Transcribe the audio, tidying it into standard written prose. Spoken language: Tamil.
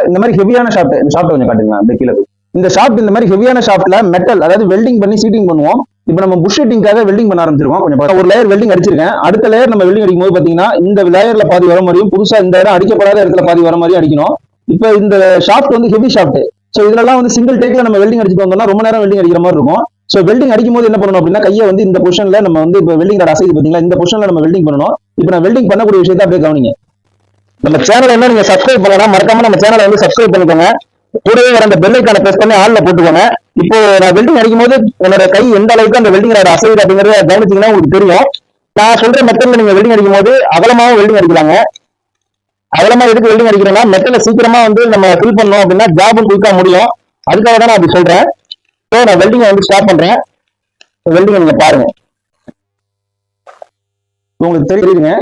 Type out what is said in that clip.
இந்த மாதிரி ஹெவியான ஷாப்ட் கொஞ்சம் காட்டுங்க அப்படியே கீழே. இந்த ஷாப்ட் இந்த மாதிரி ஹெவியான ஷாப்ட்ல மெட்டல் அதாவது வெல்டிங் பண்ணி சீட்டிங் பண்ணுவோம். இப்போ நம்ம புஷ் ஷீட்டிங்காக வெல்டிங் பண்ண ஆரம்பிச்சிருக்கோம். கொஞ்சம் ஒரு லேயர் வெல்டிங் அடிச்சிருக்கேன். அடுத்த லேயர் நம்ம வெல்டிங் அடிக்கும் போது பாத்தீங்கன்னா இந்த லேயர்ல பாதி வர மாதிரியும் புதுசா இந்த இடம் அடிக்கப்படாத இடத்துல பாதி வர மாதிரி அடிக்கணும். இப்போ இந்த ஷாப்ட் வந்து ஹெவி ஷாப்ட். ஸோ இதெல்லாம் வந்து சிங்கிள் டேக்ல நம்ம வெல்டிங் அடிச்சுட்டு வந்தோம்னா ரொம்ப நேரம் வெல்டிங் அடிக்கிற மாதிரி இருக்கும். ஸோ வெல்டிங் அடிக்கும் போது என்ன பண்ணணும் அப்படின்னா கையை வந்து இந்த பொசிஷன்ல நம்ம வந்து இப்போ வெல்டிங் ராட் அசைது பாத்தீங்களா, இந்த பொசிஷன்ல நம்ம வெல்டிங் பண்ணணும். இப்போ நான் வெல்டிங் பண்ணக்கூடிய விஷயத்தை அப்படியே கவனிங்க. நம்ம சேனல் என்ன நீங்க சப்ஸ்கிரைப் பண்ணலாம், மறக்காம நம்ம சேனலை வந்து சப்ஸ்கிரைப் பண்ணிக்கோங்க. கூடவே வர அந்த பெல் ஐக்கான பிரஸ் பண்ணி ஆல்ல போட்டுக்கோங்க. இப்போ நான் வெல்டிங் அடிக்கும் போது என்னோட கை எந்த அளவுக்கு அந்த வெல்டிங் ராட் அசைது அப்படிங்கறத கவனிச்சீங்கன்னா உங்களுக்கு தெரியும். நான் சொல்ற மெத்தட்ல நீங்க வெல்டிங் அடிக்கும் போது அகலமாவும் வெல்டிங் அடிக்கலாங்க. அகலமா எதுக்கு வெல்டிங் அடிக்கிறோம்னா மெட்டலை சீக்கிரமா வந்து நம்ம ஃபில் பண்ணோம் அப்படின்னா ஜாபும் குயிக்கா முடியும். அதுக்காக தான் நான் அப்படி சொல்றேன். ஸோ நான் வெல்டிங்கை வந்து ஸ்டார்ட் பண்றேன். வெல்டிங் நீங்க பாருங்க, உங்களுக்கு தெரியுதுங்க.